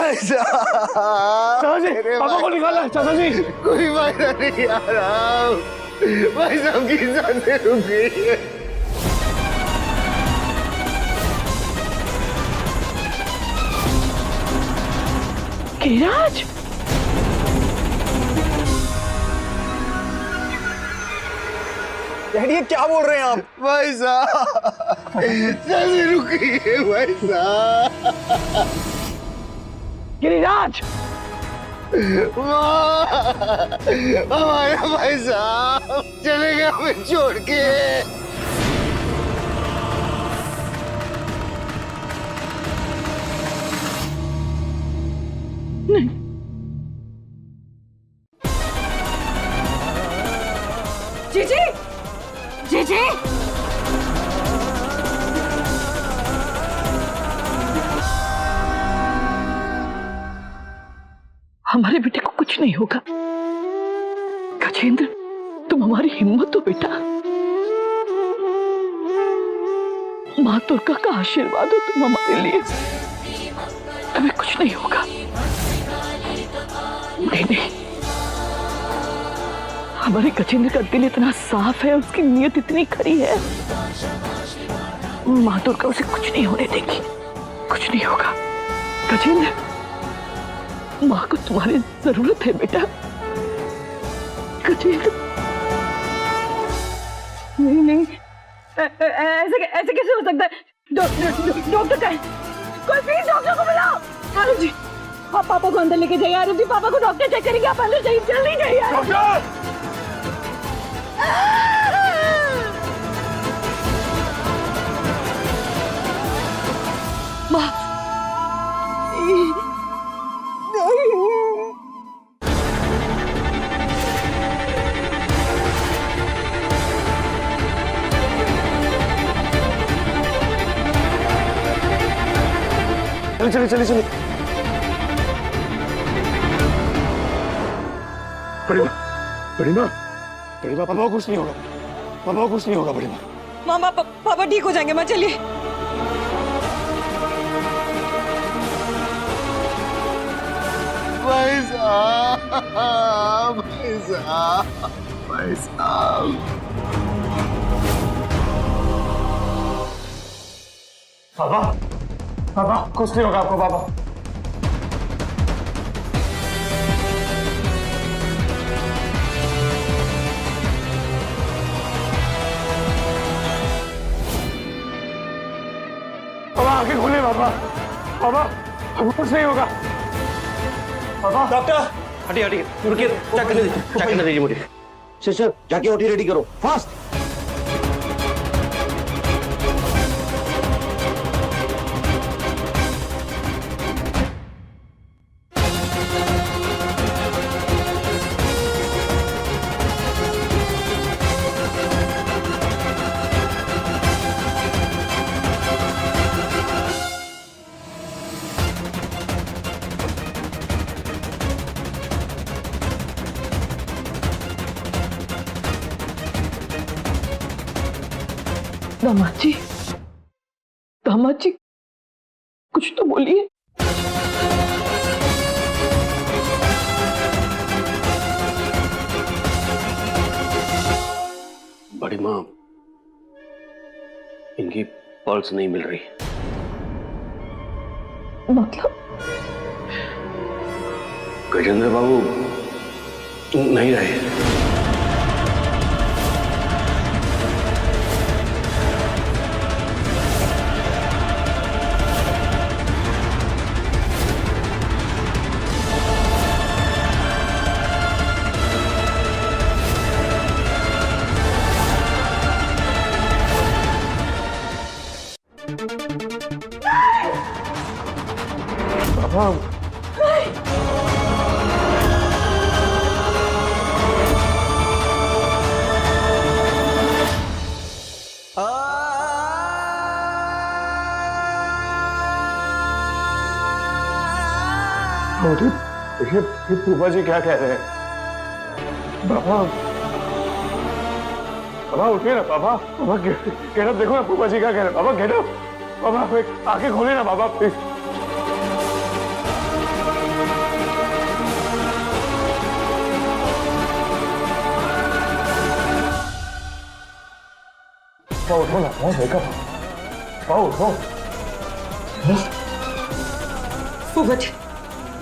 भाई साहब, चाचा जी पापा को निकाला चाचा जी। कोई फायदा नहीं आ रहा भाई साहब, की सांसें रुक गई है। गिरिराज, डैडी ये क्या बोल रहे हैं आप? भाई साहब सांसें रुक गई है भाई साहब। गिरिराज, हमारा भाई साहब चलेगा हमें छोड़ के। नहीं, जीजी, जीजी, हमारे बेटे को कुछ नहीं होगा। गजेंद्र, तुम हमारी हिम्मत हो बेटा। माँ दुर्गा का आशीर्वाद हो तुम हमारे लिए। तुम्हें कुछ नहीं होगा। नहीं नहीं, हमारे गजेंद्र का दिल इतना साफ है, उसकी नीयत इतनी खरी है, माँ दुर्गा उसे कुछ नहीं होने देगी। कुछ नहीं होगा। गजेंद्र, माँ को तुम्हारी जरूरत है बेटा। गजेंद्र, नहीं नहीं, ऐसे कैसे हो सकता है? डॉक्टर का है, कोई प्लीज डॉक्टर को बुलाओ। आरुष जी, आप पापा को अंदर लेके जाइए। आरुष जी, पापा को डॉक्टर चेक करेंगे। आप अंदर जाइए, जल्दी जाइए। डॉक्टर, माँ, चलिए चलिए चलिए चलिए। बड़ी माँ, बड़ी माँ, बड़ी माँ, पापा को कुछ नहीं होगा। पापा को कुछ नहीं होगा बड़ी माँ। मामा, पापा ठीक हो जाएंगे। माँ चलिए। भाई साहब, भाई साहब, भाई साहब। पापा, पापा कुछ नहीं होगा आपको। पापा, पापा आंखें खोले। पापा, पापा कुछ नहीं होगा। पापा, डॉक्टर, हटिए हटिए, रुकिए, चेक करने दीजिए मुझे। सिस्टर जाके ओटी रेडी करो फास्ट। दामाद जी, दामाद जी, कुछ तो बोलिए। बड़ी माँ, इनकी पल्स नहीं मिल रही। मतलब? गजेंद्र बाबू नहीं रहे। ये फूफा जी क्या कह रहे हैं? पापा, पापा उठिए ना। पापा, पापा गेट अप देखो ना, फूफा जी क्या कह रहे हैं। पापा गेट अप, पापा आंखें खोलिए ना। पापा प्लीज। पाओ उठो ना, बहुत वेकअप पाओ उठो।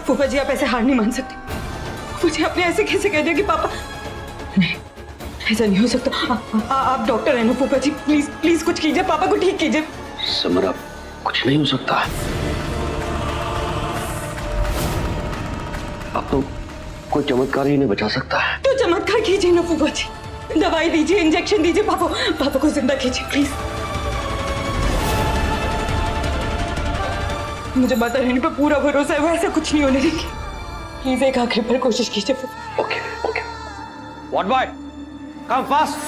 फूफा जी आप ऐसे हार नहीं मान सकते। मुझे आपने ऐसे कैसे कह दिया कि पापा, नहीं ऐसा नहीं हो सकता। आप डॉक्टर हैं ना फूफा जी, प्लीज प्लीज कुछ कीजिए, पापा को ठीक कीजिए। समर अब कुछ नहीं हो सकता। अब तो कोई चमत्कार ही नहीं बचा सकता है। तो चमत्कार कीजिए ना फूफा जी, दवाई दीजिए, इंजेक्शन दीजिए, पापा को जिंदा कीजिए प्लीज। मुझे माता रानी पर पूरा भरोसा है, वो ऐसा कुछ नहीं होने देंगे। प्लीज एक आखिरी बार कोशिश कीजिए फूफा। Okay okay. What boy? Come fast.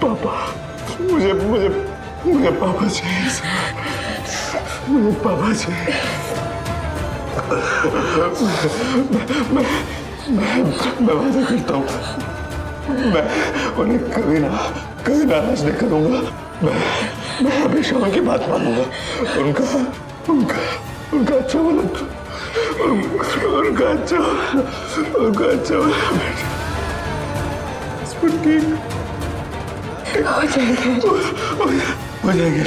पापा, मुझे मुझे मुझे पापा चाहिए, मुझे पापा चाहिए। मैं वादा करता हूँ, मैं उन्हें कभी नाराज नहीं करूंगा। मैं हमेशा उनकी बात मानूंगा। उनका अच्छा वाला, उनका अच्छा वाला ठीक हो जाएंगे,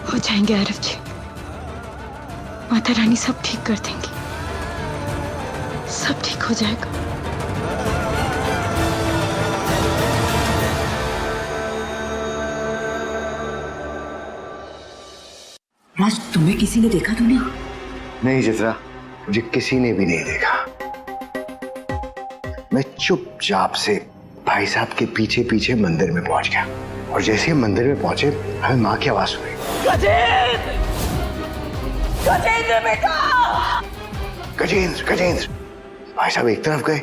हो जाएंगे आरव जी। माता रानी सब ठीक कर देंगी, सब ठीक हो जाएगा। राज, तुम्हें किसी ने देखा तो नहीं? नहीं चित्रा, मुझे किसी ने भी नहीं देखा। मैं चुपचाप से भाई साहब के पीछे पीछे मंदिर में पहुंच गया, और जैसे हम मंदिर में पहुंचे हमें माँ की आवाज सुनी। गजेंद्र बेटा! गजेंद्र। भाई साहब एक तरफ गए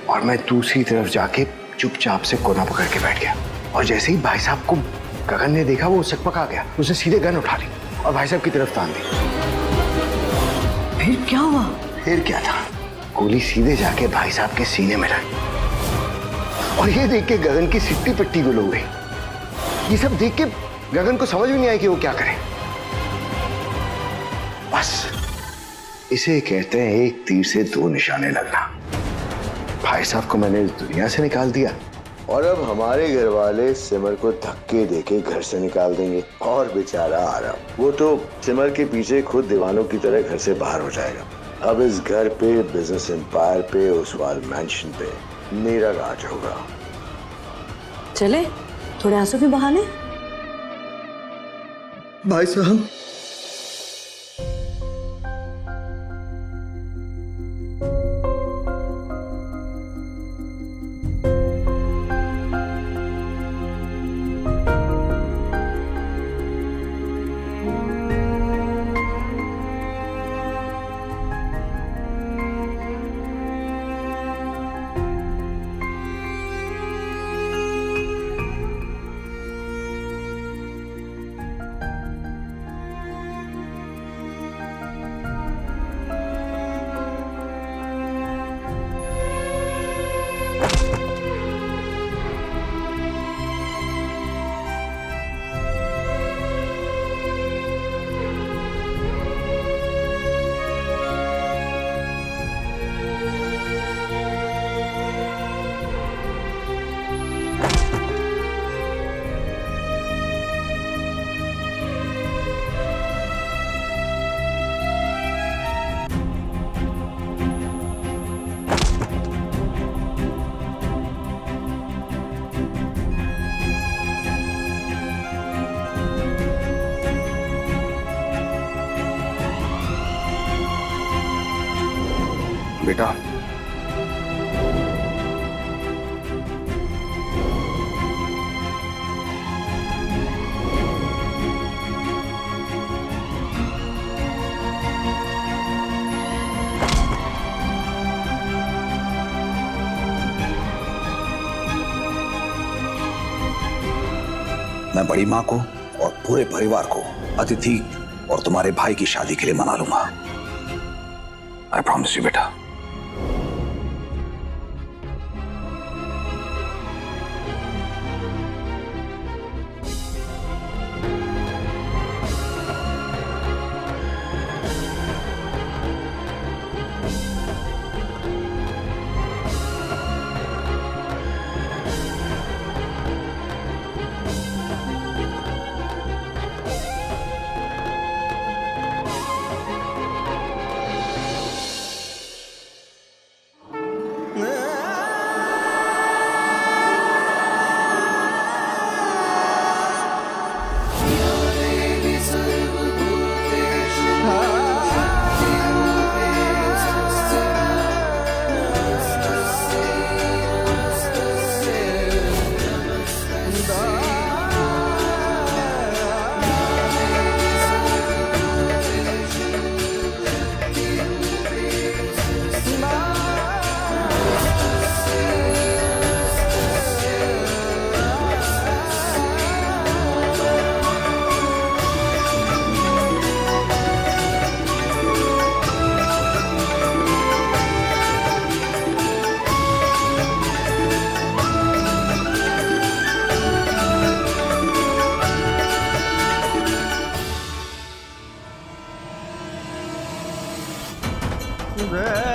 और मैं दूसरी तरफ जाके चुपचाप से कोना पकड़ के बैठ गया, और जैसे ही भाई साहब को गगन ने देखा वो सकपका गया, उसने सीधे गन उठा ली और भाई साहब की तरफ तान दी। फिर क्या हुआ? फिर क्या था, गोली सीधे जाके भाई साहब के सीने में लगी, और ये देख के गगन की सिट्टी पिट्टी गुल हो गई। ये सब देख के गगन को समझ भी नहीं आया कि वो क्या करे। बस इसे कहते हैं एक तीर से दो निशाने लगना। भाई साहब को मैंने इस दुनिया से निकाल दिया, और अब हमारे घर वाले सिमर को धक्के देके घर से निकाल देंगे। और बेचारा आरव, वो तो सिमर के पीछे खुद दीवानों की तरह घर से बाहर हो जाएगा। अब इस घर पे, बिजनेस एम्पायर पे, ओसवाल मैंशन पे मेरा राज होगा। चले थोड़े आंसू भी बहाने। भाई साहब, बेटा, मैं बड़ी माँ को और पूरे परिवार को अतिथि और तुम्हारे भाई की शादी के लिए मना लूंगा। आई प्रॉमिस यू बेटा। रे